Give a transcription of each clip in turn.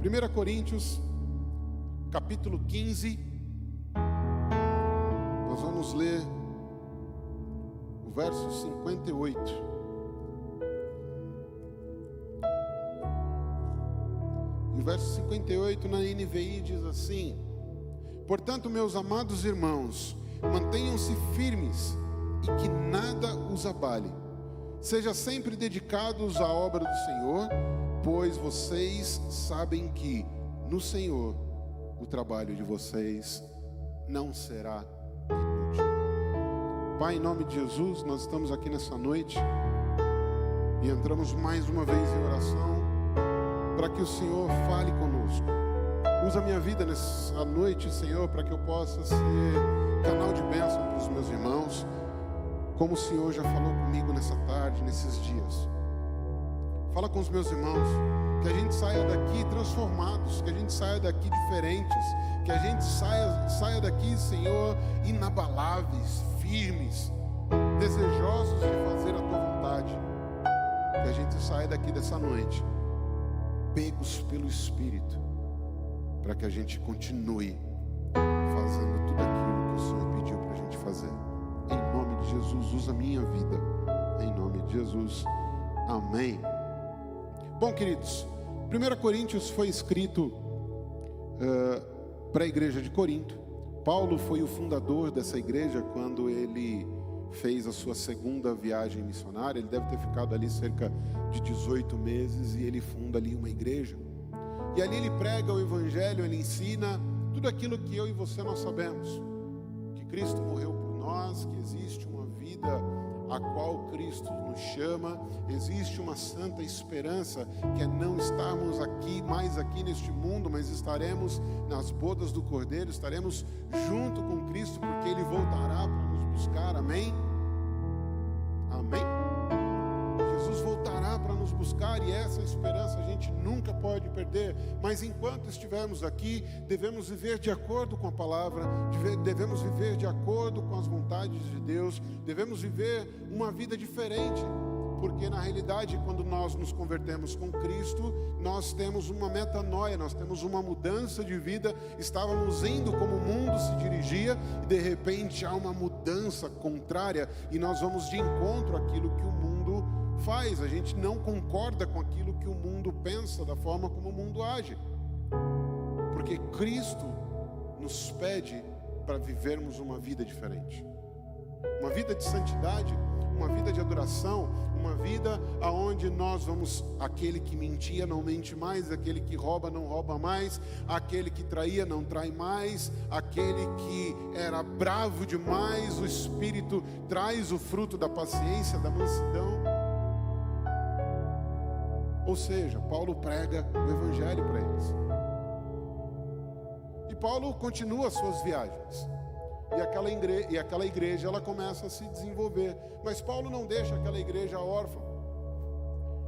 1 Coríntios, capítulo 15, nós vamos ler o verso 58. E o verso 58 na NVI diz assim: portanto, meus amados irmãos, mantenham-se firmes e que nada os abale. Sejam sempre dedicados à obra do Senhor, pois vocês sabem que no Senhor o trabalho de vocês não será inútil. Pai, em nome de Jesus, nós estamos aqui nessa noite e entramos mais uma vez em oração para que o Senhor fale conosco. Usa a minha vida nessa noite, Senhor, para que eu possa ser canal de bênção para os meus irmãos, como o Senhor já falou comigo nessa tarde, nesses dias. Fala com os meus irmãos, que a gente saia daqui transformados, que a gente saia daqui diferentes, que a gente saia daqui, Senhor, inabaláveis, firmes, desejosos de fazer a Tua vontade. Que a gente saia daqui dessa noite, pegos pelo Espírito, para que a gente continue fazendo tudo aquilo que o Senhor pediu para a gente fazer. Em nome de Jesus, usa a minha vida. Em nome de Jesus, amém. Bom, queridos, 1 Coríntios foi escrito para a igreja de Corinto. Paulo foi o fundador dessa igreja quando ele fez a sua segunda viagem missionária. Ele deve ter ficado ali cerca de 18 meses e ele funda ali uma igreja. E ali ele prega o evangelho, ele ensina tudo aquilo que eu e você nós sabemos. Que Cristo morreu por nós, que existe uma vida a qual Cristo nos chama, existe uma santa esperança, que é não estarmos mais aqui neste mundo, mas estaremos nas bodas do Cordeiro, estaremos junto com Cristo, porque Ele voltará para nos buscar, amém? Amém? Jesus voltará para nos buscar e essa esperança a gente nunca pode perder, mas enquanto estivermos aqui, devemos viver de acordo com a palavra, devemos viver de acordo com as vontades de Deus, devemos viver uma vida diferente, porque na realidade quando nós nos convertemos com Cristo, nós temos uma metanoia, nós temos uma mudança de vida. Estávamos indo como o mundo se dirigia e de repente há uma mudança contrária e nós vamos de encontro àquilo que o mundo faz. A gente não concorda com aquilo que o mundo pensa, da forma como o mundo age, porque Cristo nos pede para vivermos uma vida diferente, uma vida de santidade, uma vida de adoração, uma vida aonde nós vamos, aquele que mentia não mente mais, aquele que rouba não rouba mais, aquele que traía não trai mais, aquele que era bravo demais, o Espírito traz o fruto da paciência, da mansidão. Ou seja, Paulo prega o evangelho para eles. E Paulo continua as suas viagens. E aquela igreja ela começa a se desenvolver. Mas Paulo não deixa aquela igreja órfã.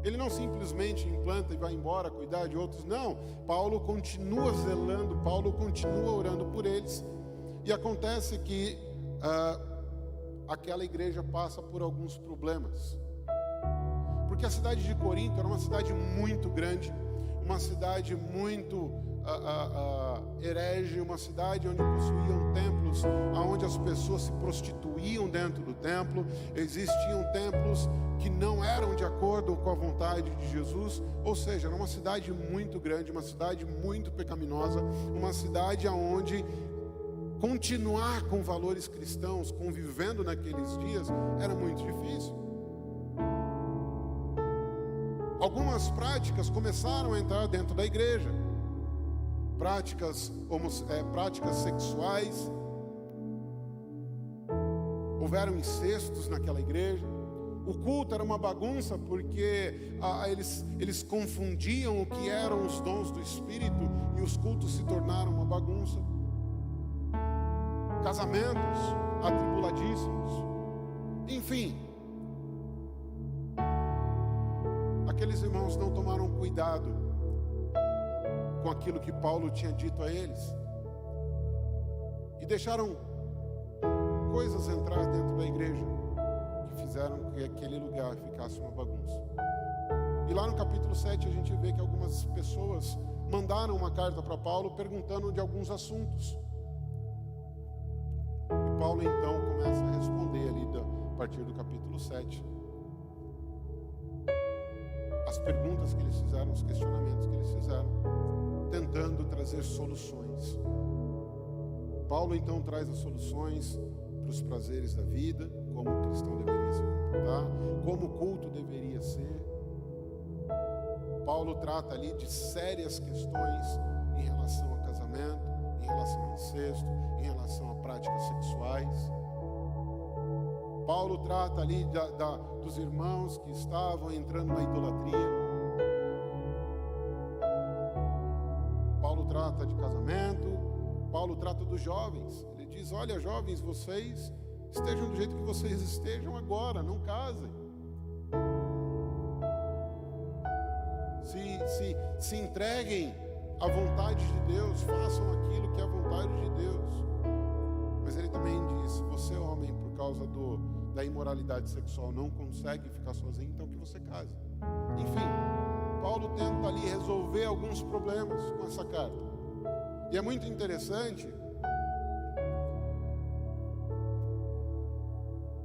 Ele não simplesmente implanta e vai embora cuidar de outros. Não, Paulo continua zelando, Paulo continua orando por eles. E acontece que aquela igreja passa por alguns problemas. Porque a cidade de Corinto era uma cidade muito grande, uma cidade muito herege, uma cidade onde possuíam templos, onde as pessoas se prostituíam dentro do templo. Existiam templos que não eram de acordo com a vontade de Jesus, ou seja, era uma cidade muito grande, uma cidade muito pecaminosa, uma cidade onde continuar com valores cristãos, convivendo naqueles dias, era muito difícil. Algumas práticas começaram a entrar dentro da igreja, práticas sexuais, houveram incestos naquela igreja. O culto era uma bagunça porque eles confundiam o que eram os dons do Espírito e os cultos se tornaram uma bagunça. Casamentos atribuladíssimos, enfim. Aqueles irmãos não tomaram cuidado com aquilo que Paulo tinha dito a eles e deixaram coisas entrar dentro da igreja que fizeram que aquele lugar ficasse uma bagunça. E lá no capítulo 7 a gente vê que algumas pessoas mandaram uma carta para Paulo perguntando de alguns assuntos. E Paulo então começa a responder ali a partir do capítulo 7. As perguntas que eles fizeram, os questionamentos que eles fizeram, tentando trazer soluções. Paulo então traz as soluções para os prazeres da vida, como o cristão deveria se comportar, como o culto deveria ser. Paulo trata ali de sérias questões em relação a casamento, em relação a incesto, em relação a práticas sexuais. Paulo trata ali dos irmãos que estavam entrando na idolatria. Paulo trata de casamento. Paulo trata dos jovens. Ele diz: olha, jovens, vocês estejam do jeito que vocês estejam agora, não casem. Se entreguem à vontade de Deus, façam aquilo que é a vontade de Deus. Mas ele também diz: se você, homem, por causa da imoralidade sexual, não consegue ficar sozinho, então que você case. Enfim, Paulo tenta ali resolver alguns problemas com essa carta. E é muito interessante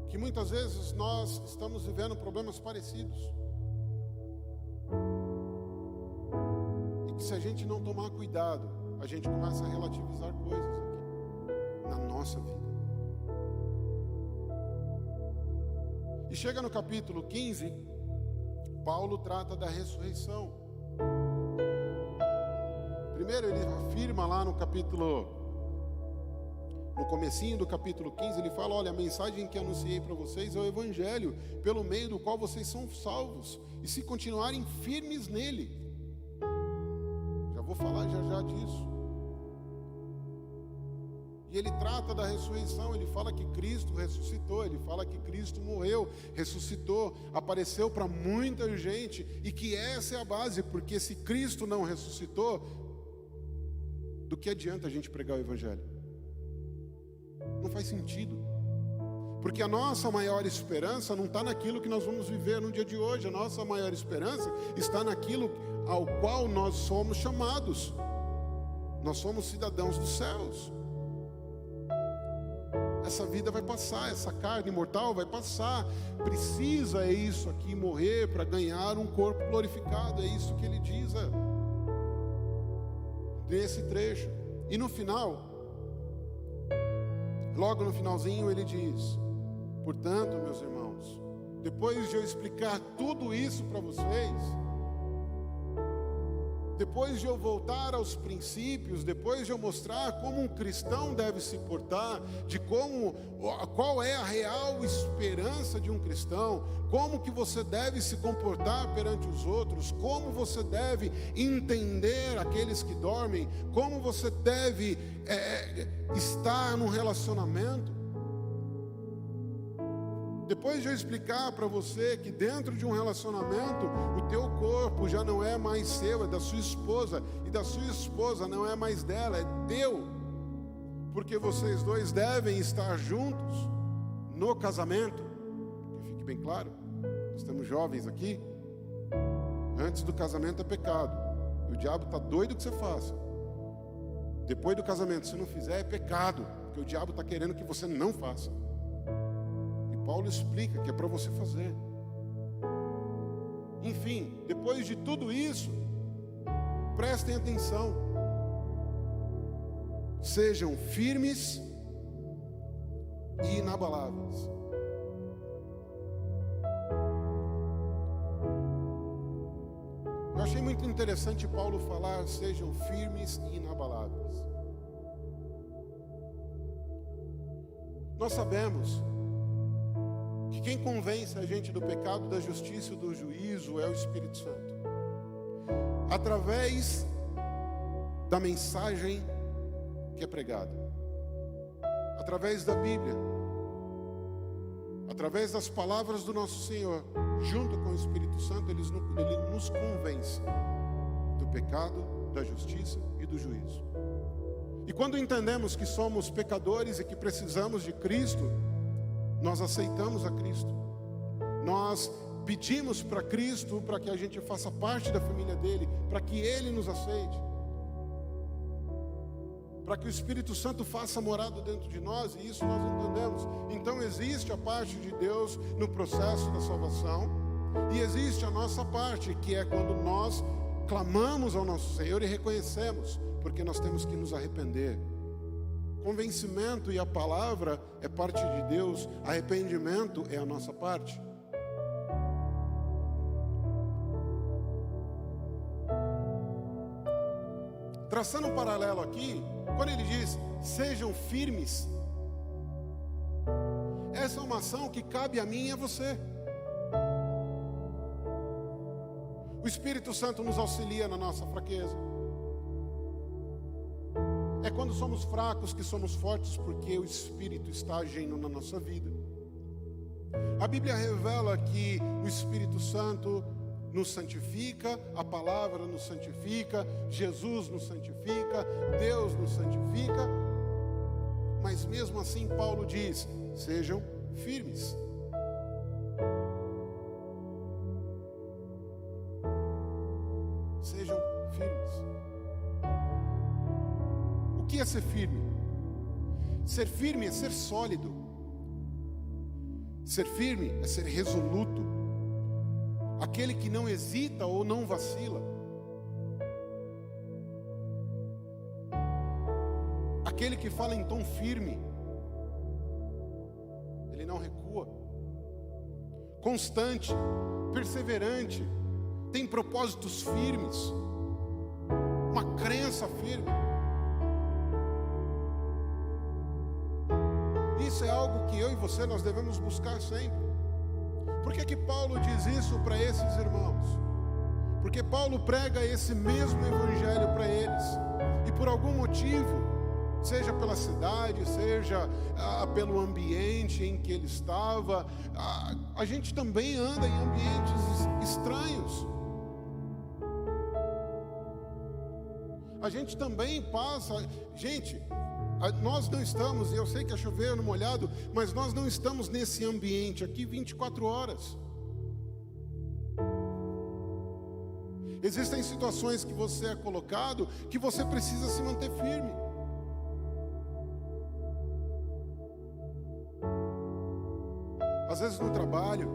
que muitas vezes nós estamos vivendo problemas parecidos. E que se a gente não tomar cuidado, a gente começa a relativizar coisas aqui na nossa vida. E chega no capítulo 15, Paulo trata da ressurreição. Primeiro ele afirma lá no comecinho do capítulo 15, ele fala: olha, a mensagem que anunciei para vocês é o evangelho, pelo meio do qual vocês são salvos, e se continuarem firmes nele. Já vou falar já disso. E ele trata da ressurreição, ele fala que Cristo ressuscitou, ele fala que Cristo morreu, ressuscitou, apareceu para muita gente, e que essa é a base, porque se Cristo não ressuscitou, do que adianta a gente pregar o evangelho? Não faz sentido. Porque a nossa maior esperança não está naquilo que nós vamos viver no dia de hoje. A nossa maior esperança está naquilo ao qual nós somos chamados. Nós somos cidadãos dos céus. Essa vida vai passar, essa carne mortal vai passar. Precisa, é isso aqui, morrer para ganhar um corpo glorificado. É isso que ele diz nesse trecho. E no final, logo no finalzinho, ele diz: portanto, meus irmãos, depois de eu explicar tudo isso para vocês, depois de eu voltar aos princípios, depois de eu mostrar como um cristão deve se portar, qual é a real esperança de um cristão, como que você deve se comportar perante os outros, como você deve entender aqueles que dormem, como você deve estar num relacionamento. Depois de eu explicar para você que dentro de um relacionamento, o teu corpo já não é mais seu, é da sua esposa, e da sua esposa não é mais dela, é teu, porque vocês dois devem estar juntos no casamento. Que fique bem claro, nós temos jovens aqui. Antes do casamento é pecado, e o diabo está doido que você faça. Depois do casamento, se não fizer, é pecado, porque o diabo está querendo que você não faça. Paulo explica que é para você fazer. Enfim, depois de tudo isso, prestem atenção. Sejam firmes e inabaláveis. Eu achei muito interessante Paulo falar: sejam firmes e inabaláveis. Nós sabemos que quem convence a gente do pecado, da justiça e do juízo é o Espírito Santo, através da mensagem que é pregada, através da Bíblia, através das palavras do nosso Senhor, junto com o Espírito Santo, ele nos convence do pecado, da justiça e do juízo. E quando entendemos que somos pecadores e que precisamos de Cristo, nós aceitamos a Cristo, nós pedimos para Cristo para que a gente faça parte da família dele, para que ele nos aceite. para que o Espírito Santo faça morada dentro de nós, e isso nós entendemos. Então existe a parte de Deus no processo da salvação, e existe a nossa parte, que é quando nós clamamos ao nosso Senhor e reconhecemos, porque nós temos que nos arrepender. Convencimento e a palavra é parte de Deus, arrependimento é a nossa parte. Traçando um paralelo aqui, quando ele diz, sejam firmes, essa é uma ação que cabe a mim e a você. O Espírito Santo nos auxilia na nossa fraqueza. É quando somos fracos que somos fortes, porque o Espírito está agindo na nossa vida. A Bíblia revela que o Espírito Santo nos santifica, a palavra nos santifica, Jesus nos santifica, Deus nos santifica. Mas mesmo assim Paulo diz, sejam firmes. Sejam firmes. O que é ser firme? Ser firme é ser sólido. Ser firme é ser resoluto. Aquele que não hesita ou não vacila. Aquele que fala em tom firme. Ele não recua. Constante, perseverante, tem propósitos firmes, uma crença firme. Isso é algo que eu e você nós devemos buscar sempre. Por que Paulo diz isso para esses irmãos? Porque Paulo prega esse mesmo evangelho para eles. E por algum motivo, seja pela cidade, seja pelo ambiente em que ele estava, a gente também anda em ambientes estranhos. A gente também passa... Gente, nós não estamos, e eu sei que é chover no molhado, mas nós não estamos nesse ambiente aqui 24 horas. Existem situações que você é colocado, que você precisa se manter firme. Às vezes no trabalho,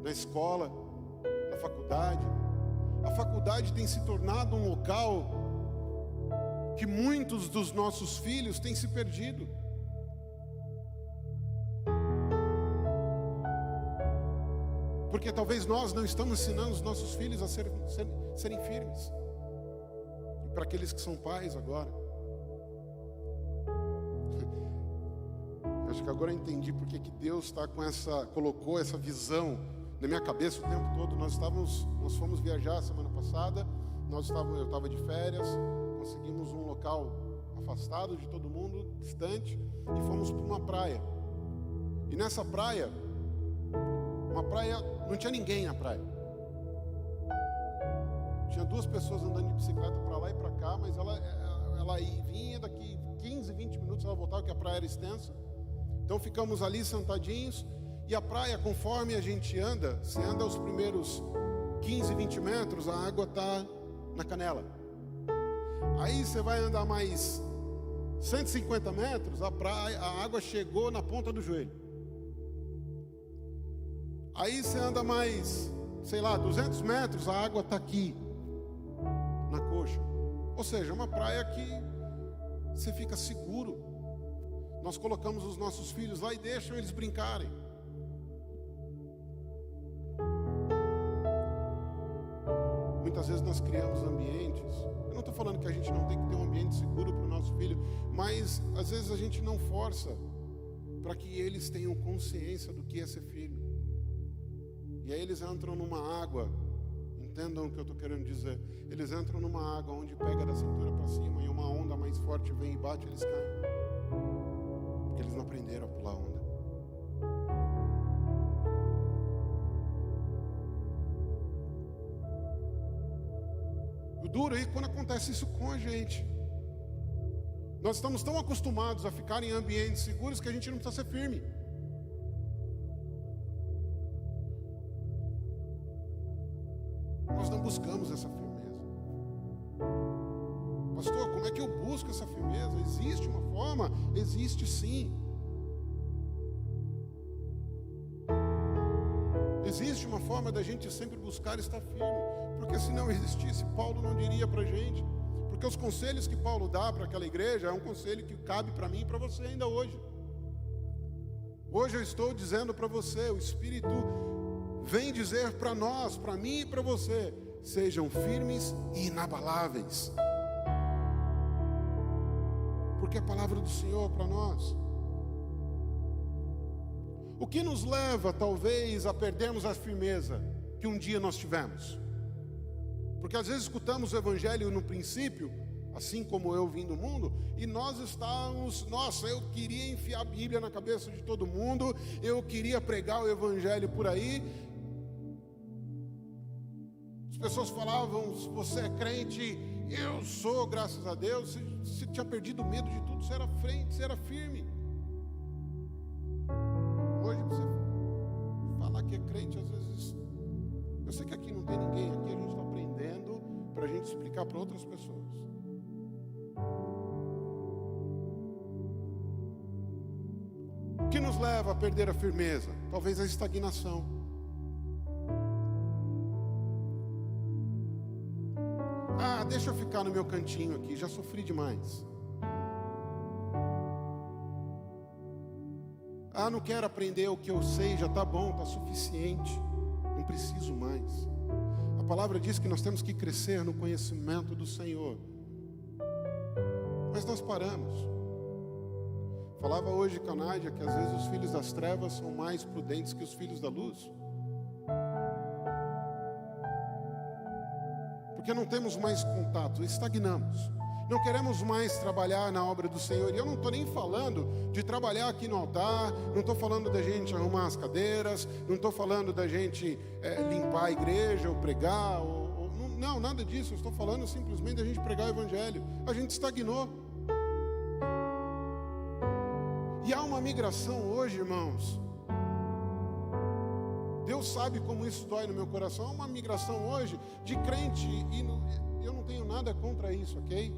na escola, na faculdade. A faculdade tem se tornado um local que muitos dos nossos filhos têm se perdido. Porque talvez nós não estamos ensinando os nossos filhos a serem firmes. E para aqueles que são pais agora, acho que agora eu entendi porque que Deus colocou essa visão na minha cabeça o tempo todo. Nós fomos viajar semana passada, eu estava de férias, conseguimos um local afastado de todo mundo, distante, e fomos para uma praia. E nessa praia, não tinha ninguém na praia. Tinha 2 pessoas andando de bicicleta para lá e para cá, mas ela vinha daqui 15, 20 minutos, ela voltava, porque a praia era extensa. Então ficamos ali sentadinhos, e a praia, conforme a gente anda, você anda os primeiros 15, 20 metros, a água está na canela. Aí você vai andar mais 150 metros, a água chegou na ponta do joelho. Aí você anda mais, 200 metros, a água está aqui, na coxa. Ou seja, uma praia que você fica seguro. Nós colocamos os nossos filhos lá e deixam eles brincarem. Muitas vezes nós criamos ambientes. Eu não estou falando que a gente não tem que ter um ambiente seguro para o nosso filho, mas às vezes a gente não força para que eles tenham consciência do que é ser firme. E aí eles entram numa água, entendam o que eu estou querendo dizer. Eles entram numa água onde pega da cintura para cima e uma onda mais forte vem e bate, eles caem. Porque eles não aprenderam a pular onda. O duro é quando acontece isso com a gente. Nós estamos tão acostumados a ficar em ambientes seguros que a gente não precisa ser firme. Nós não buscamos essa firmeza. Pastor, Como é que eu busco essa firmeza? Existe uma forma? Existe sim. Existe uma forma da gente sempre buscar estar firme, porque se não existisse, Paulo não diria para a gente, porque os conselhos que Paulo dá para aquela igreja é um conselho que cabe para mim e para você ainda hoje. Hoje eu estou dizendo para você, o Espírito vem dizer para nós, para mim e para você, sejam firmes e inabaláveis, porque é a palavra do Senhor para nós. O que nos leva, talvez, a perdermos a firmeza que um dia nós tivemos? Porque às vezes escutamos o Evangelho no princípio, assim como eu vim do mundo, e nós estávamos, nossa, eu queria enfiar a Bíblia na cabeça de todo mundo, eu queria pregar o Evangelho por aí. As pessoas falavam, você é crente, eu sou, graças a Deus. Você tinha perdido o medo de tudo, você era frente, você era firme. Hoje você falar que é crente, às vezes, eu sei que aqui não tem ninguém, aqui a gente está aprendendo para a gente explicar para outras pessoas. O que nos leva a perder a firmeza? Talvez a estagnação. Deixa eu ficar no meu cantinho aqui, já sofri demais. Não quero aprender o que eu sei, já está bom, está suficiente, não preciso mais. A palavra diz que nós temos que crescer no conhecimento do Senhor, mas nós paramos. Falava hoje com a Nádia que às vezes os filhos das trevas são mais prudentes que os filhos da luz, porque não temos mais contato, estagnamos. Não queremos mais trabalhar na obra do Senhor. E eu não estou nem falando de trabalhar aqui no altar, não estou falando da gente arrumar as cadeiras, não estou falando da gente limpar a igreja ou pregar, não, nada disso. Eu estou falando simplesmente da gente pregar o Evangelho. A gente estagnou. E há uma migração hoje, irmãos. Deus sabe como isso dói no meu coração. Há uma migração hoje de crente, e eu não tenho nada contra isso, ok?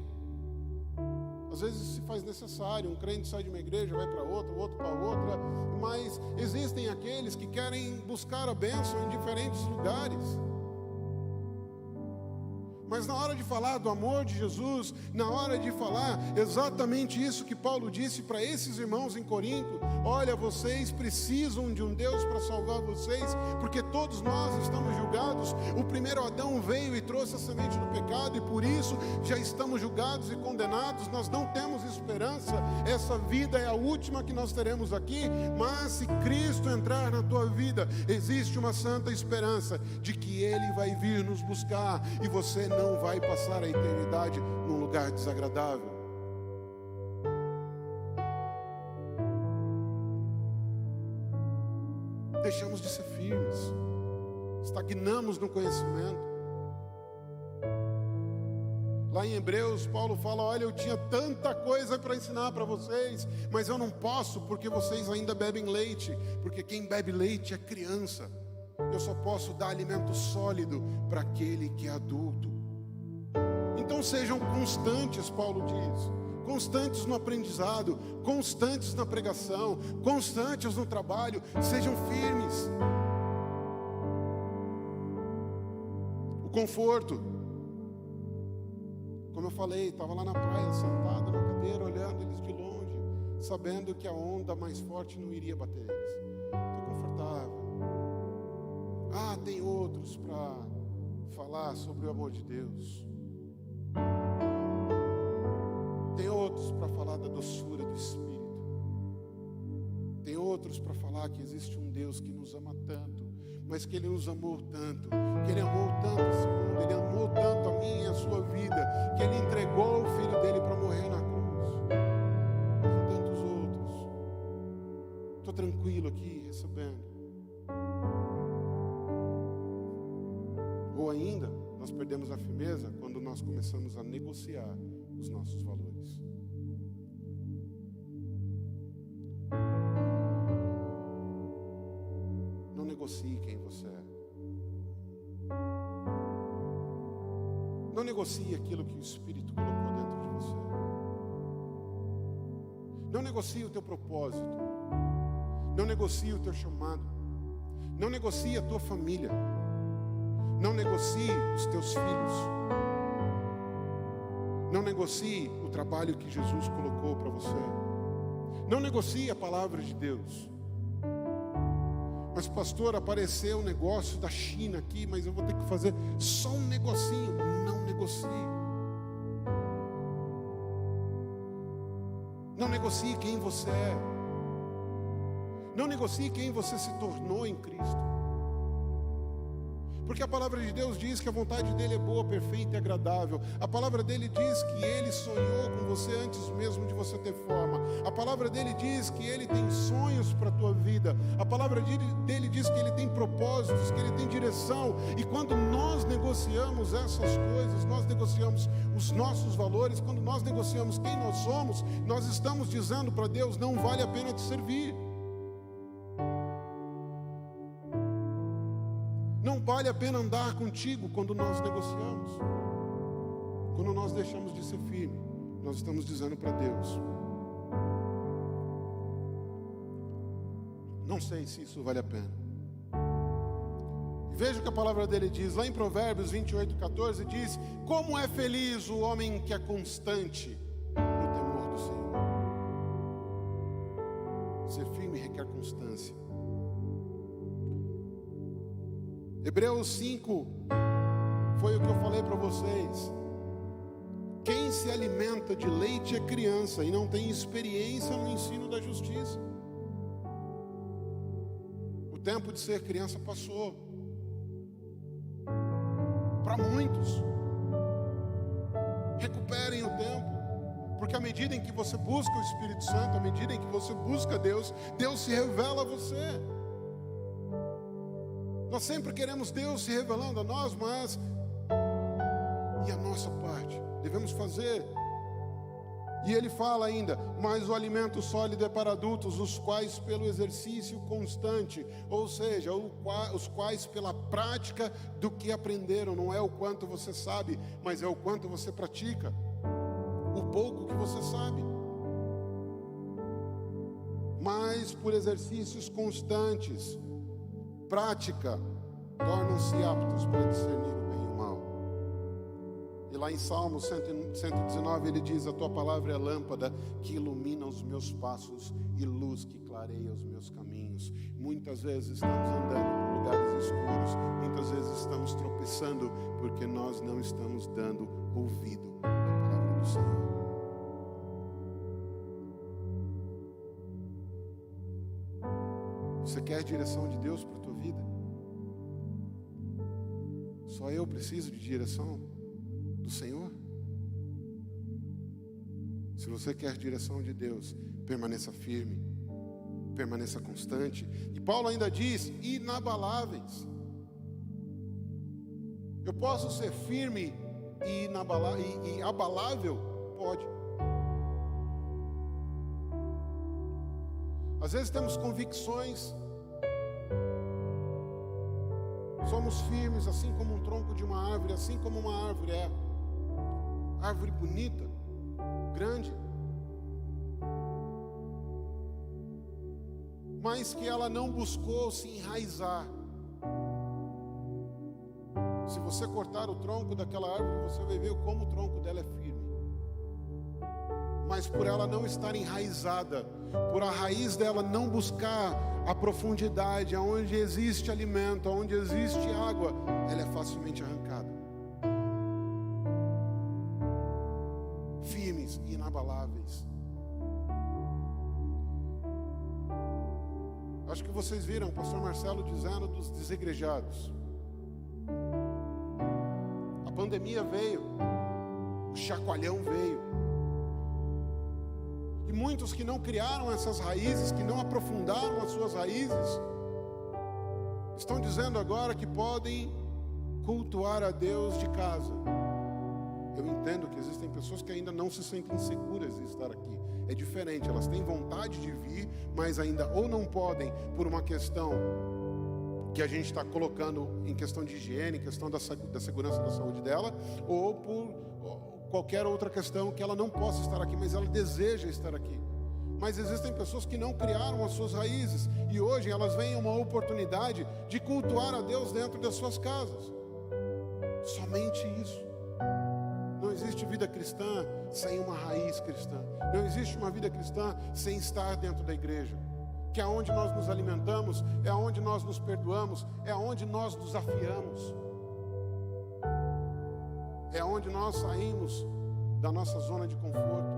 Às vezes se faz necessário, um crente sai de uma igreja, vai para outra, o outro para outra, mas existem aqueles que querem buscar a bênção em diferentes lugares. Mas na hora de falar do amor de Jesus, na hora de falar exatamente isso que Paulo disse para esses irmãos em Corinto: olha, vocês precisam de um Deus para salvar vocês, porque todos nós estamos julgados. O primeiro Adão veio e trouxe a semente do pecado, e por isso já estamos julgados e condenados. Nós não temos esperança, essa vida é a última que nós teremos aqui. Mas se Cristo entrar na tua vida, existe uma santa esperança de que Ele vai vir nos buscar, e você não vai passar a eternidade num lugar desagradável. Deixamos de ser firmes, estagnamos no conhecimento. Lá em Hebreus, Paulo fala: olha, eu tinha tanta coisa para ensinar para vocês, mas eu não posso porque vocês ainda bebem leite, porque quem bebe leite é criança. Eu só posso dar alimento sólido para aquele que é adulto. Então sejam constantes, Paulo diz, constantes no aprendizado, constantes na pregação, constantes no trabalho, sejam firmes. O conforto, como eu falei, estava lá na praia, sentado na cadeira, olhando eles de longe, sabendo que a onda mais forte não iria bater eles. Estou confortável. Tem outros para falar sobre o amor de Deus. Tem outros para falar da doçura do Espírito. Tem outros para falar que existe um Deus que nos ama tanto, mas que Ele nos amou tanto, que Ele amou tanto esse mundo, Ele amou tanto a minha e a sua vida, que Ele entregou o Filho dEle para morrer na cruz. Tem tantos outros. Estou tranquilo aqui, recebendo. Ou ainda, nós perdemos a firmeza quando nós começamos a negociar os nossos valores. Não negocie quem você é. Não negocie aquilo que o Espírito colocou dentro de você. Não negocie o teu propósito. Não negocie o teu chamado. Não negocie a tua família. Não negocie os teus filhos. Não negocie o trabalho que Jesus colocou para você. Não negocie a palavra de Deus. Mas pastor, apareceu um negócio da China aqui, mas eu vou ter que fazer só um negocinho. Não negocie. Não negocie quem você é. Não negocie quem você se tornou em Cristo. Porque a palavra de Deus diz que a vontade dele é boa, perfeita e agradável. A palavra dele diz que ele sonhou com você antes mesmo de você ter forma. A palavra dele diz que ele tem sonhos para a tua vida. A palavra dele diz que ele tem propósitos, que ele tem direção. E quando nós negociamos essas coisas, nós negociamos os nossos valores, quando nós negociamos quem nós somos, nós estamos dizendo para Deus: não vale a pena te servir. Não vale a pena andar contigo quando nós negociamos. Quando nós deixamos de ser firme, nós estamos dizendo para Deus: não sei se isso vale a pena. E veja o que a palavra dele diz, lá em Provérbios 28:14, diz: como é feliz o homem que é constante no temor do Senhor. Ser firme requer constância. Hebreus 5 foi o que eu falei para vocês. Quem se alimenta de leite é criança e não tem experiência no ensino da justiça. O tempo de ser criança passou. Para muitos, recuperem o tempo, porque à medida em que você busca o Espírito Santo, à medida em que você busca Deus, Deus se revela a você. Nós sempre queremos Deus se revelando a nós, mas e a nossa parte? Devemos fazer. E ele fala ainda: mas o alimento sólido é para adultos, os quais pelo exercício constante, ou seja, os quais pela prática do que aprenderam. Não é o quanto você sabe, mas é o quanto você pratica. O pouco que você sabe. Mas por exercícios constantes, prática, tornam-se aptos para discernir o bem e o mal. E lá em Salmo 119 ele diz: a tua palavra é lâmpada que ilumina os meus passos e luz que clareia os meus caminhos. Muitas vezes estamos andando por lugares escuros, muitas vezes estamos tropeçando porque nós não estamos dando ouvido à palavra do Senhor. Você quer a direção de Deus para a tua vida? Só eu preciso de direção do Senhor? Se você quer a direção de Deus, permaneça firme, permaneça constante. E Paulo ainda diz: inabaláveis. Eu posso ser firme e abalável? Pode. Às vezes temos convicções, somos firmes assim como um tronco de uma árvore, assim como uma árvore é. Árvore bonita, grande, mas que ela não buscou se enraizar. Se você cortar o tronco daquela árvore, você vai ver como o tronco dela é firme. Mas por ela não estar enraizada, por a raiz dela não buscar a profundidade, aonde existe alimento, aonde existe água, ela é facilmente arrancada. Firmes e inabaláveis. Acho que vocês viram o pastor Marcelo dizendo dos desigrejados. A pandemia veio, o chacoalhão veio. E muitos que não criaram essas raízes, que não aprofundaram as suas raízes, estão dizendo agora que podem cultuar a Deus de casa. Eu entendo que existem pessoas que ainda não se sentem seguras de estar aqui. É diferente, elas têm vontade de vir, mas ainda ou não podem por uma questão que a gente está colocando em questão de higiene, em questão da segurança da saúde dela, ou por qualquer outra questão que ela não possa estar aqui, mas ela deseja estar aqui. Mas existem pessoas que não criaram as suas raízes e hoje elas veem uma oportunidade de cultuar a Deus dentro das suas casas. Somente isso. Não existe vida cristã sem uma raiz cristã. Não existe uma vida cristã sem estar dentro da igreja. Que é onde nós nos alimentamos, é onde nós nos perdoamos, é onde nós nos afiamos. É onde nós saímos da nossa zona de conforto.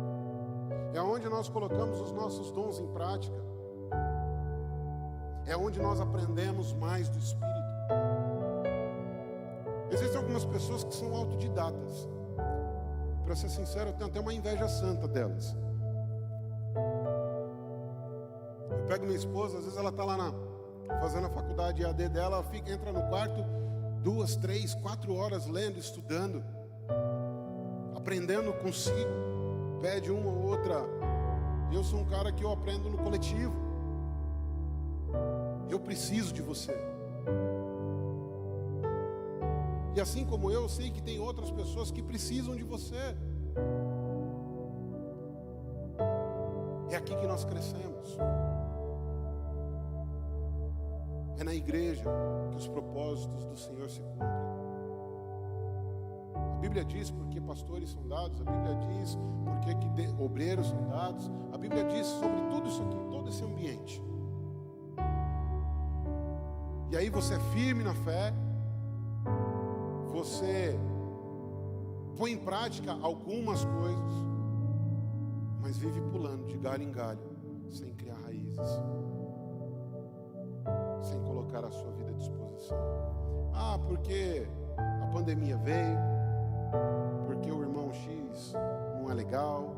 É onde nós colocamos os nossos dons em prática. É onde nós aprendemos mais do Espírito. Existem algumas pessoas que são autodidatas. Para ser sincero, eu tenho até uma inveja santa delas. Eu pego minha esposa, às vezes ela está lá fazendo a faculdade EAD dela, ela entra no quarto 2, 3, 4 horas lendo, estudando, aprendendo consigo. Pede uma ou outra. Eu sou um cara que eu aprendo no coletivo. Eu preciso de você. E assim como eu sei que tem outras pessoas que precisam de você. É aqui que nós crescemos. É na igreja que os propósitos do Senhor se cumprem. A Bíblia diz porque pastores são dados, a Bíblia diz porque obreiros são dados, a Bíblia diz sobre tudo isso aqui, todo esse ambiente. E aí você é firme na fé, você põe em prática algumas coisas, mas vive pulando de galho em galho, sem criar raízes, sem colocar a sua vida à disposição. Ah, porque a pandemia veio, porque o irmão X não é legal.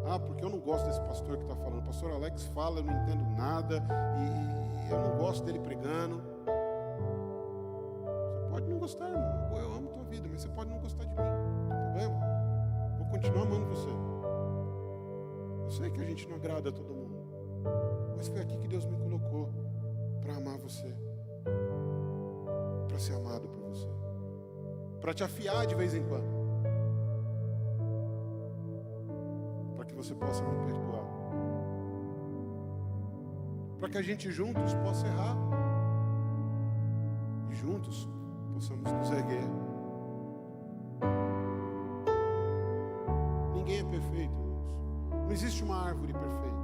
Ah, porque eu não gosto desse pastor que está falando. O pastor Alex fala, eu não entendo nada e eu não gosto dele pregando. Você pode não gostar, irmão. Eu amo tua vida, mas você pode não gostar de mim. Não tem problema. Vou continuar amando você. Eu sei que a gente não agrada a todo mundo, mas foi aqui que Deus me colocou para amar você, para ser amado por você, para te afiar de vez em quando, para que você possa me perdoar, para que a gente juntos possa errar e juntos possamos nos erguer. Ninguém é perfeito, irmãos. Não existe uma árvore perfeita,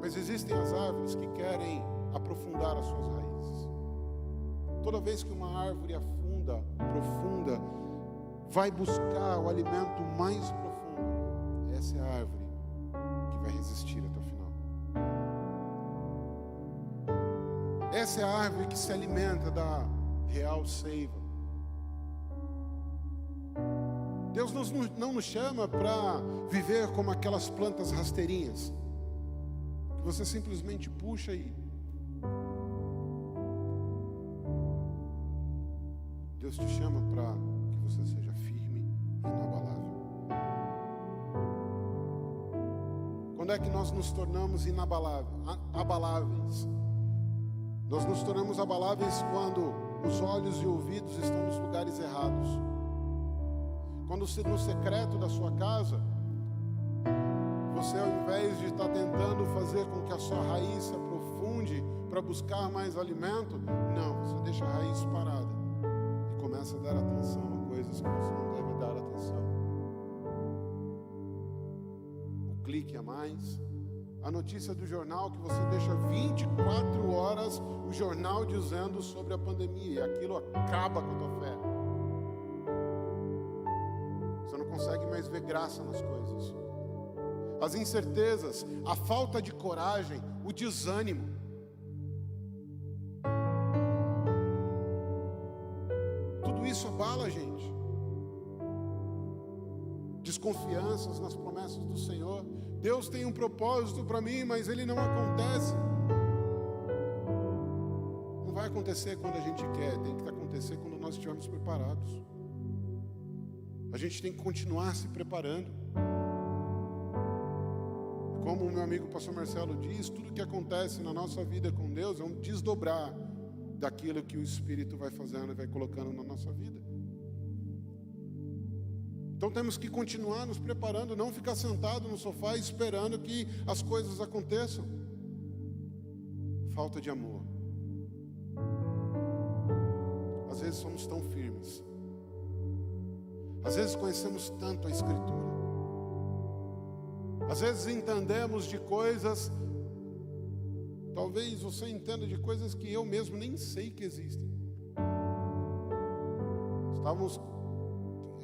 mas existem as árvores que querem aprofundar as suas raízes. Toda vez que uma árvore afunda, profunda, vai buscar o alimento mais profundo, essa é a árvore que vai resistir até o final. Essa é a árvore que se alimenta da real seiva. Deus não nos chama para viver como aquelas plantas rasteirinhas, que você simplesmente puxa e... Deus te chama para que você seja firme e inabalável. Quando é que nós nos tornamos abaláveis? Nós nos tornamos abaláveis quando os olhos e ouvidos estão nos lugares errados. Quando no secreto da sua casa, você, ao invés de estar tentando fazer com que a sua raiz se aprofunde para buscar mais alimento, não, você deixa a raiz parada e começa a dar atenção a coisas que você não deve dar atenção. O clique a mais, a notícia do jornal que você deixa 24 horas o jornal dizendo sobre a pandemia, e aquilo acaba com a tua fé. Você não consegue mais ver graça nas coisas. As incertezas, a falta de coragem, o desânimo. Tudo isso abala a gente. Desconfianças nas promessas do Senhor. Deus tem um propósito para mim, mas ele não acontece. Não vai acontecer quando a gente quer, tem que acontecer quando nós estivermos preparados. A gente tem que continuar se preparando. Como o meu amigo pastor Marcelo diz, tudo que acontece na nossa vida com Deus é um desdobrar daquilo que o Espírito vai fazendo e vai colocando na nossa vida. Então temos que continuar nos preparando, não ficar sentado no sofá esperando que as coisas aconteçam. Falta de amor. Às vezes somos tão firmes. Às vezes conhecemos tanto a Escritura. Às vezes entendemos de coisas, talvez você entenda de coisas que eu mesmo nem sei que existem.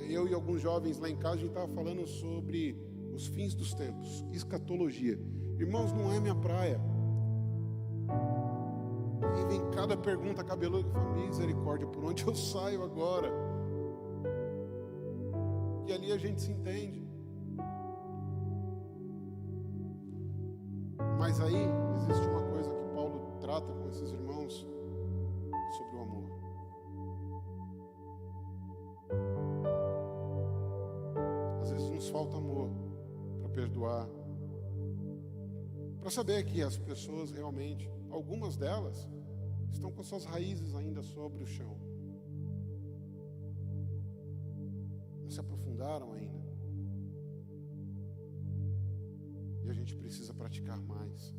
Eu e alguns jovens lá em casa, a gente estava falando sobre os fins dos tempos, escatologia. Irmãos, não é minha praia. E vem cada pergunta cabeluda que eu falo, misericórdia, por onde eu saio agora? E ali a gente se entende. Mas aí existe uma coisa que Paulo trata com esses irmãos sobre o amor. Às vezes nos falta amor para perdoar, para saber que as pessoas realmente, algumas delas, estão com suas raízes ainda sobre o chão. Não se aprofundaram ainda. E a gente precisa praticar mais.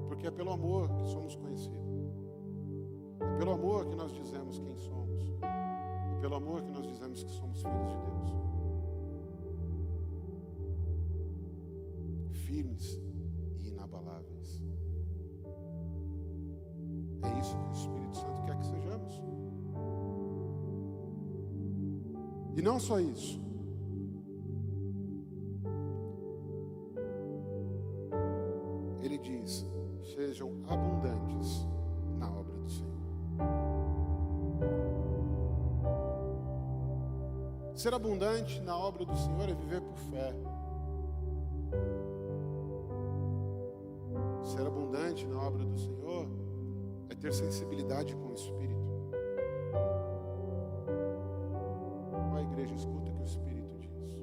Porque é pelo amor que somos conhecidos. É pelo amor que nós dizemos quem somos. É pelo amor que nós dizemos que somos filhos de Deus. Firmes e inabaláveis. É isso que o Espírito Santo quer que sejamos. E não só isso. Ele diz, sejam abundantes na obra do Senhor. Ser abundante na obra do Senhor é viver por fé. Ser abundante na obra do Senhor é ter sensibilidade com o Espírito. A igreja escuta o que o Espírito diz.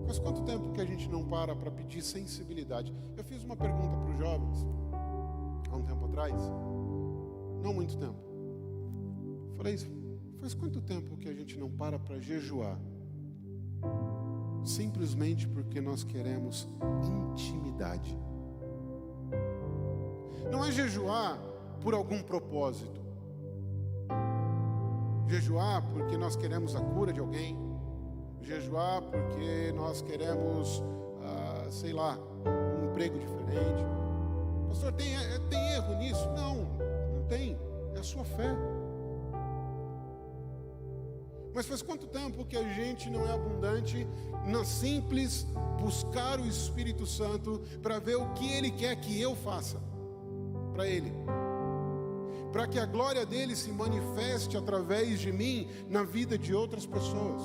Faz quanto tempo que a gente não para pedir sensibilidade? Eu fiz uma pergunta para os jovens há um tempo atrás, não muito tempo. Falei, faz quanto tempo que a gente não para jejuar? Simplesmente porque nós queremos intimidade. Não é jejuar por algum propósito. Jejuar porque nós queremos a cura de alguém. Jejuar porque nós queremos, sei lá, um emprego diferente. Pastor, tem erro nisso? Não tem. É a sua fé. Mas faz quanto tempo que a gente não é abundante na simples buscar o Espírito Santo para ver o que Ele quer que eu faça para Ele, para que a glória dele se manifeste através de mim na vida de outras pessoas.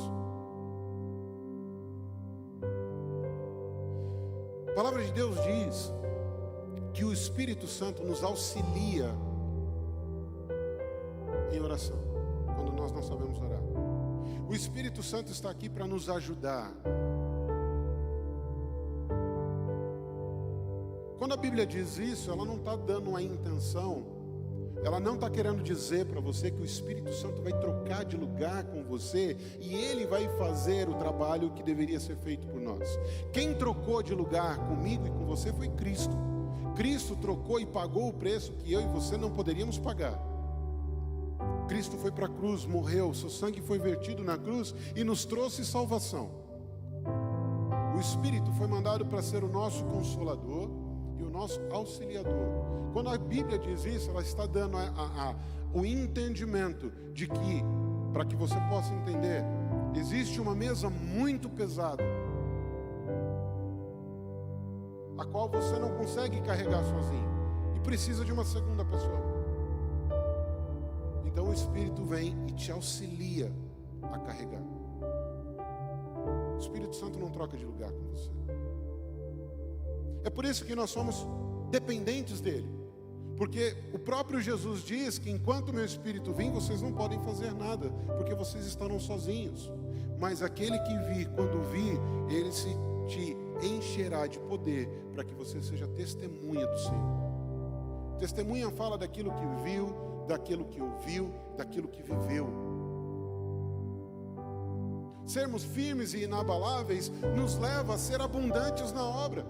A palavra de Deus diz que o Espírito Santo nos auxilia em oração, quando nós não sabemos orar. O Espírito Santo está aqui para nos ajudar. Quando a Bíblia diz isso, ela não está dando uma intenção, ela não está querendo dizer para você que o Espírito Santo vai trocar de lugar com você e Ele vai fazer o trabalho que deveria ser feito por nós. Quem trocou de lugar comigo e com você foi Cristo. Cristo trocou e pagou o preço que eu e você não poderíamos pagar. Cristo foi para a cruz, morreu, seu sangue foi vertido na cruz e nos trouxe salvação. O Espírito foi mandado para ser o nosso consolador e o nosso auxiliador. Quando a Bíblia diz isso, ela está dando o entendimento de que, para que você possa entender, existe uma mesa muito pesada, a qual você não consegue carregar sozinho e precisa de uma segunda pessoa. Então o Espírito vem e te auxilia a carregar. O Espírito Santo não troca de lugar com você. É por isso que nós somos dependentes dele. Porque o próprio Jesus diz que enquanto o meu Espírito vir, vocês não podem fazer nada, porque vocês estarão sozinhos. Mas aquele que vir, quando vir, ele te encherá de poder para que você seja testemunha do Senhor. Testemunha fala daquilo que viu, daquilo que ouviu, daquilo que viveu. Sermos firmes e inabaláveis nos leva a ser abundantes na obra.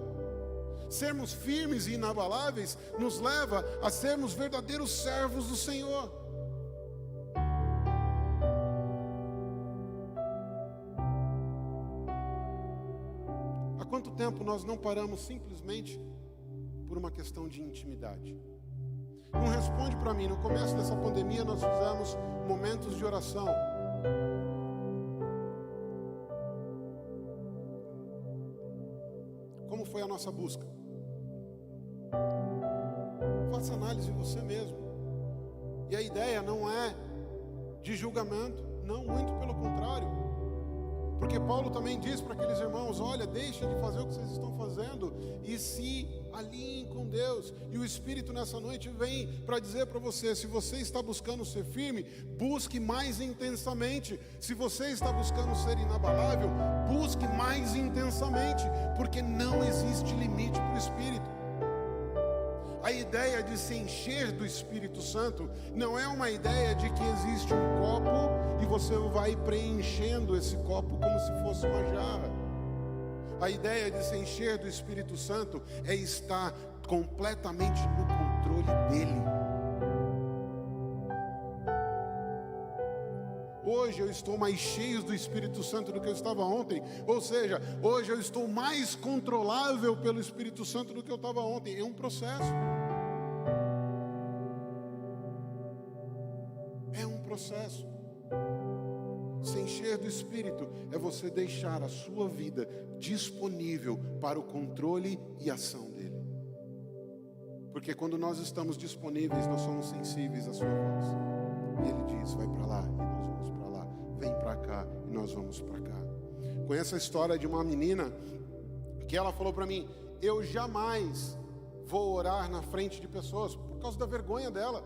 Sermos firmes e inabaláveis nos leva a sermos verdadeiros servos do Senhor. Há quanto tempo nós não paramos simplesmente por uma questão de intimidade? Não responde para mim. No começo dessa pandemia nós fizemos momentos de oração. Como foi a nossa busca? Faça análise em você mesmo. E a ideia não é de julgamento, não, muito pelo contrário. Porque Paulo também diz para aqueles irmãos: olha, deixem de fazer o que vocês estão fazendo e se alinhem com Deus. E o Espírito nessa noite vem para dizer para você: se você está buscando ser firme, busque mais intensamente. Se você está buscando ser inabalável, busque mais intensamente, porque não existe limite para o Espírito. A ideia de se encher do Espírito Santo não é uma ideia de que existe um copo e você vai preenchendo esse copo como se fosse uma jarra. A ideia de se encher do Espírito Santo é estar completamente no controle dele. Hoje eu estou mais cheio do Espírito Santo do que eu estava ontem. Ou seja, hoje eu estou mais controlável pelo Espírito Santo do que eu estava ontem. É um processo. É um processo. Se encher do Espírito é você deixar a sua vida disponível para o controle e ação dele. Porque quando nós estamos disponíveis, nós somos sensíveis à sua voz. E ele diz: vai para lá, e nós vamos para lá. Vem para cá, e nós vamos para cá. Conheço a história de uma menina que ela falou para mim: eu jamais vou orar na frente de pessoas por causa da vergonha dela.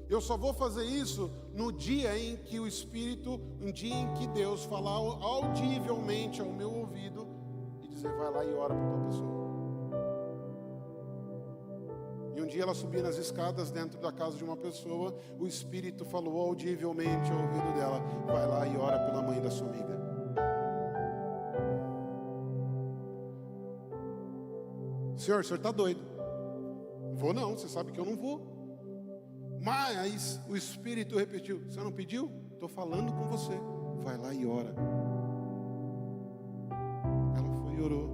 Eu só vou fazer isso no dia em que o Espírito, um dia em que Deus falar audivelmente ao meu ouvido e dizer: vai lá e ora por tua pessoa. E um dia ela subia nas escadas dentro da casa de uma pessoa, o Espírito falou audivelmente ao ouvido dela: vai lá e ora pela mãe da sua amiga. Senhor está doido? Vou não, você sabe que eu não vou. Mas o Espírito repetiu: você não pediu? Estou falando com você. Vai lá e ora. Ela foi e orou.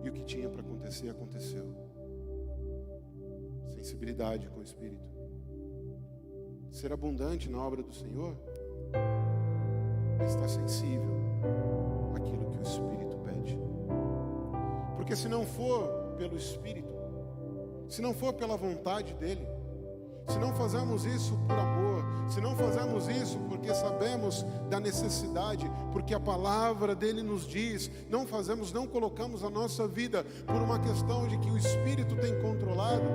E o que tinha para acontecer, aconteceu. Sensibilidade com o Espírito. Ser abundante na obra do Senhor é estar sensível àquilo que o Espírito pede. Porque se não for pelo Espírito, se não for pela vontade dele, se não fazemos isso por amor, se não fazemos isso porque sabemos da necessidade, porque a palavra dele nos diz, não fazemos, não colocamos a nossa vida por uma questão de que o Espírito tem controlado.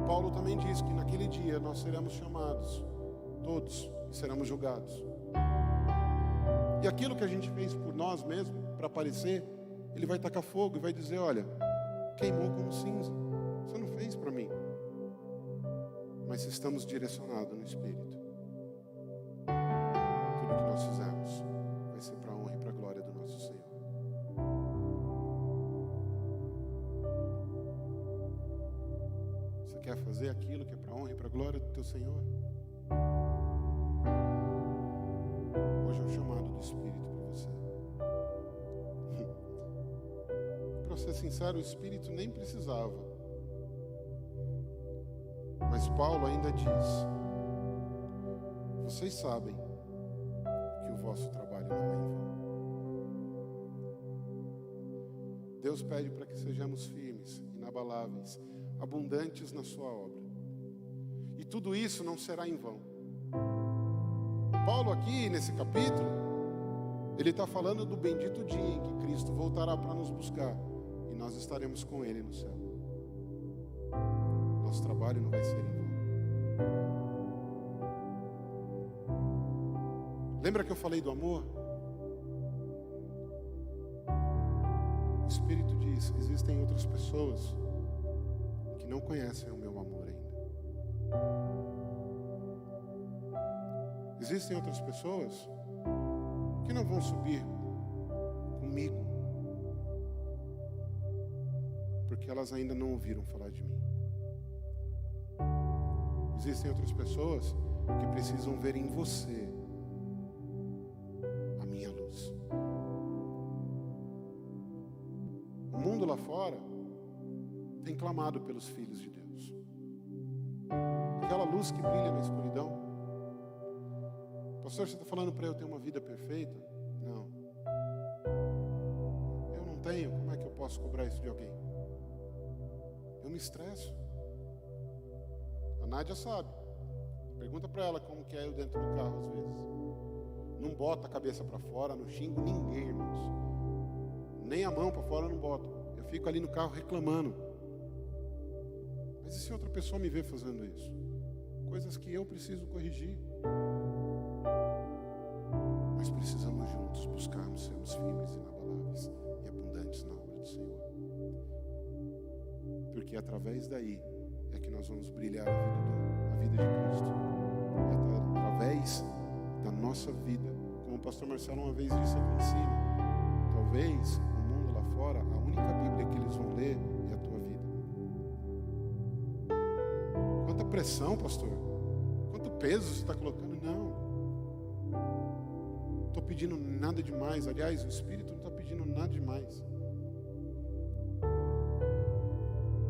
Paulo também diz que naquele dia nós seremos chamados, todos, e seremos julgados. E aquilo que a gente fez por nós mesmos, para aparecer, ele vai tacar fogo e vai dizer: olha, queimou como cinza, você não fez para mim. Mas estamos direcionados no Espírito, tudo que nós fizemos vai ser para a honra e para a glória do nosso Senhor. Você quer fazer aquilo que é para a honra e para a glória do teu Senhor? Hoje é o chamado do Espírito para você. Para ser sincero, o Espírito nem precisava. Mas Paulo ainda diz: vocês sabem que o vosso trabalho não é em vão. Deus pede para que sejamos firmes, inabaláveis, abundantes na sua obra. E tudo isso não será em vão. Paulo aqui, nesse capítulo, ele está falando do bendito dia em que Cristo voltará para nos buscar. E nós estaremos com Ele no céu. Nosso trabalho não vai ser em vão. Lembra que eu falei do amor? O Espírito diz: existem outras pessoas que não conhecem o meu amor ainda. Existem outras pessoas que não vão subir comigo, porque elas ainda não ouviram falar de mim. Existem outras pessoas que precisam ver em você a minha luz. O mundo lá fora tem clamado pelos filhos de Deus. Aquela luz que brilha na escuridão. Pastor, você está falando para eu ter uma vida perfeita? Não. Eu não tenho, como é que eu posso cobrar isso de alguém? Eu me estresso. A Nádia sabe. Pergunta para ela como que é eu dentro do carro às vezes. Não bota a cabeça para fora, não xingo ninguém, irmãos. Nem a mão para fora eu não boto. Eu fico ali no carro reclamando. Mas e se outra pessoa me vê fazendo isso? Coisas que eu preciso corrigir. Nós precisamos juntos buscarmos sermos firmes, inabaláveis e abundantes na obra do Senhor. Porque através daí é que nós vamos brilhar a vida de Cristo. É através da nossa vida. Como o pastor Marcelo uma vez disse aqui em cima, talvez o mundo lá fora, a única Bíblia que eles vão ler é a tua vida. Quanta pressão, pastor. Quanto peso você está colocando? Não. Não estou pedindo nada demais. Aliás, o Espírito não está pedindo nada demais.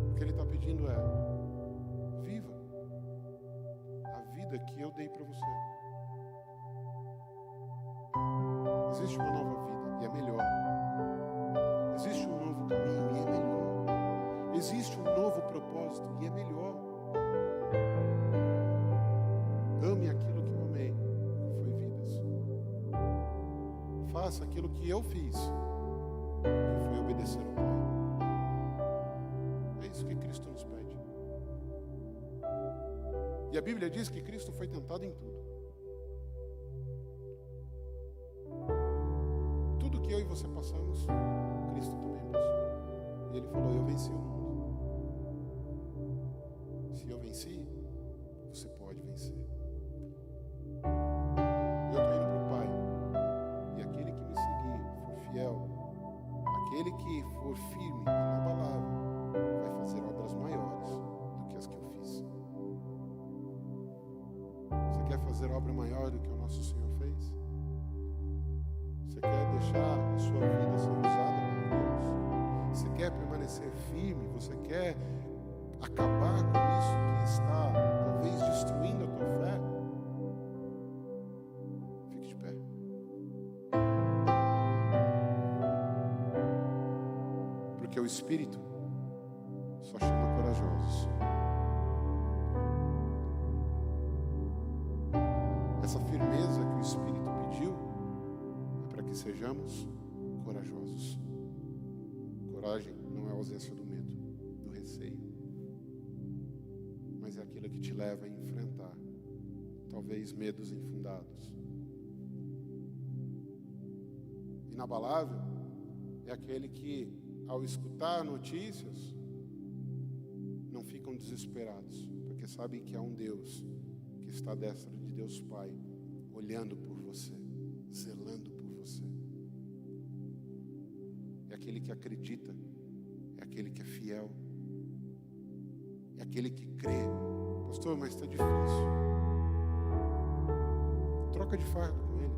O que Ele está pedindo é: viva a vida que eu dei para você. Existe uma nova vida e é melhor. Existe um novo caminho e é melhor. Existe um novo propósito e é melhor. Ame aquilo que eu amei, que foi vidas. Faça aquilo que eu fiz, que foi obedecer ao Pai. É isso que Cristo nos pede. E a Bíblia diz que Cristo foi tentado em tudo. Tudo que eu e você passamos, Cristo também passou. E Ele falou: eu venci o mundo. Se eu venci, você pode vencer. Eu estou indo para o Pai. E aquele que me seguir, for fiel, aquele que for firme, inabalável, vai fazer obras maiores do que as que eu fiz. Você quer fazer obra maior do que o nosso Senhor fez? Você quer deixar a sua vida ser usada por Deus? Você quer permanecer firme? Você quer acabar com isso que está talvez destruindo a tua fé? Fique de pé. Porque o Espírito só chama corajosos. Essa firmeza que o Espírito pediu é para que sejamos corajosos. Coragem não é a ausência do medo, do receio, mas é aquilo que te leva a enfrentar talvez medos infundados. Inabalável é aquele que, ao escutar notícias, não ficam desesperados, porque sabem que há um Deus que está à destra de Deus Pai, olhando por você, zelando por você. É aquele que acredita, é aquele que é fiel, é aquele que crê. Pastor, mas está difícil. Troca de fardo com Ele.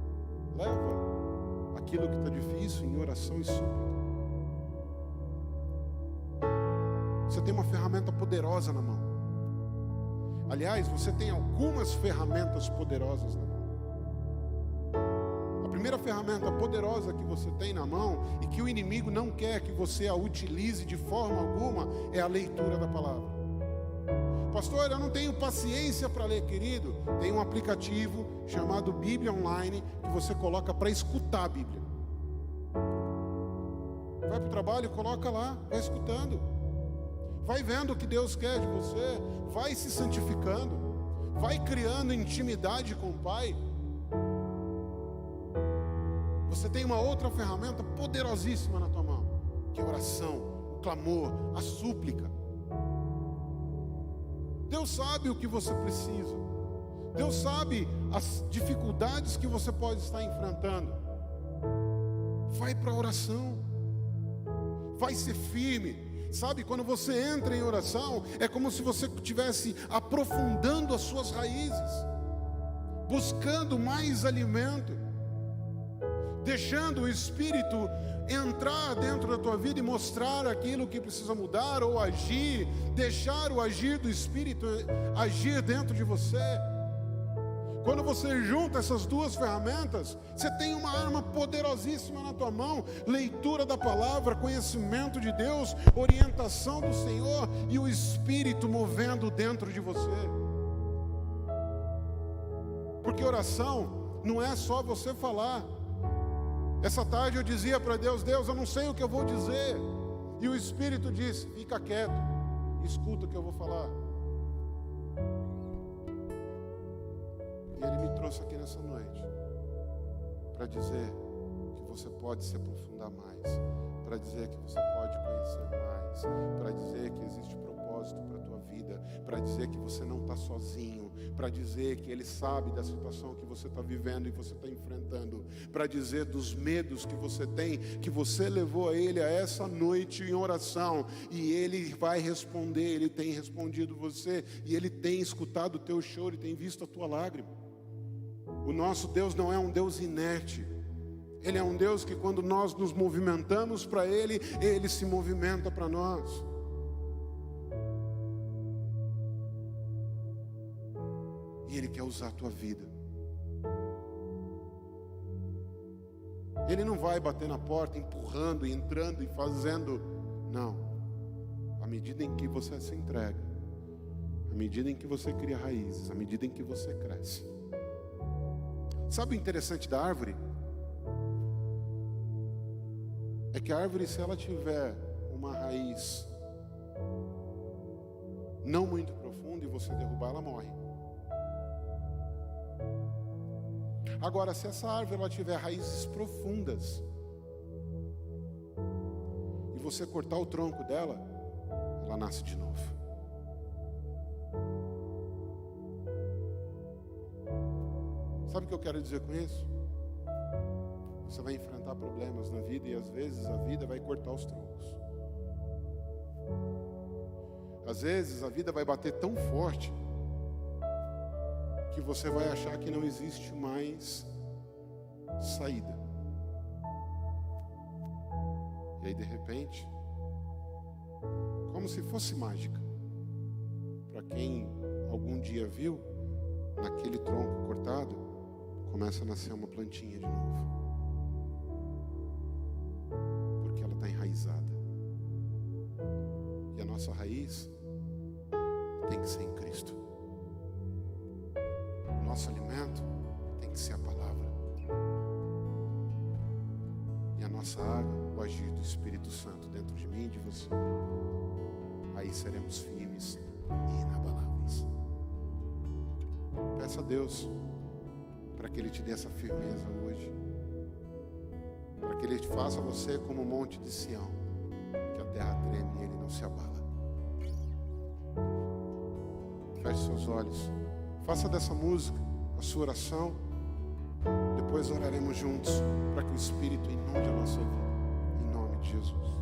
Leva aquilo que está difícil em oração e súplica. Você tem uma ferramenta poderosa na mão. Aliás, você tem algumas ferramentas poderosas na mão. A primeira ferramenta poderosa que você tem na mão e que o inimigo não quer que você a utilize de forma alguma é a leitura da palavra. Pastor, eu não tenho paciência para ler, querido. Tem um aplicativo chamado Bíblia Online que você coloca para escutar a Bíblia. Vai para o trabalho, coloca lá, vai escutando. Vai vendo o que Deus quer de você, vai se santificando, vai criando intimidade com o Pai. Você tem uma outra ferramenta poderosíssima na tua mão, que é a oração, o clamor, a súplica. Deus sabe o que você precisa. Deus sabe as dificuldades que você pode estar enfrentando. Vai para a oração. Vai ser firme. Sabe, quando você entra em oração, é como se você estivesse aprofundando as suas raízes, buscando mais alimento, deixando o Espírito entrar dentro da tua vida e mostrar aquilo que precisa mudar ou agir, deixar o agir do Espírito agir dentro de você. Quando você junta essas duas ferramentas, você tem uma arma poderosíssima na tua mão: leitura da palavra, conhecimento de Deus, orientação do Senhor e o Espírito movendo dentro de você. Porque oração não é só você falar. Essa tarde eu dizia para Deus: Deus, eu não sei o que eu vou dizer. E o Espírito disse: fica quieto, escuta o que eu vou falar. E Ele me trouxe aqui nessa noite para dizer que você pode se aprofundar mais, para dizer que você pode conhecer mais, para dizer que existe propósito para a tua vida, para dizer que você não está sozinho, para dizer que Ele sabe da situação que você está vivendo e você está enfrentando, para dizer dos medos que você tem, que você levou a Ele a essa noite em oração, e Ele vai responder. Ele tem respondido você, e Ele tem escutado o teu choro e tem visto a tua lágrima. O nosso Deus não é um Deus inerte. Ele é um Deus que, quando nós nos movimentamos para Ele, Ele se movimenta para nós. E Ele quer usar a tua vida. Ele não vai bater na porta, empurrando, entrando e fazendo. Não. À medida em que você se entrega, à medida em que você cria raízes, à medida em que você cresce. Sabe o interessante da árvore? É que a árvore, se ela tiver uma raiz não muito profunda e você derrubar, ela morre. Agora, se essa árvore ela tiver raízes profundas e você cortar o tronco dela, ela nasce de novo. Sabe o que eu quero dizer com isso? Você vai enfrentar problemas na vida e às vezes a vida vai cortar os troncos. Às vezes a vida vai bater tão forte que você vai achar que não existe mais saída. E aí, de repente, como se fosse mágica, para quem algum dia viu, naquele tronco cortado começa a nascer uma plantinha de novo, porque ela está enraizada. E a nossa raiz tem que ser em Cristo. O nosso alimento tem que ser a palavra. E a nossa água, o agir do Espírito Santo dentro de mim e de você. Aí seremos firmes e inabaláveis. Peça a Deus para que Ele te dê essa firmeza hoje, para que Ele te faça você como o monte de Sião, que a terra treme e Ele não se abala. Feche seus olhos, faça dessa música a sua oração, depois oraremos juntos para que o Espírito inunde a nossa vida, em nome de Jesus.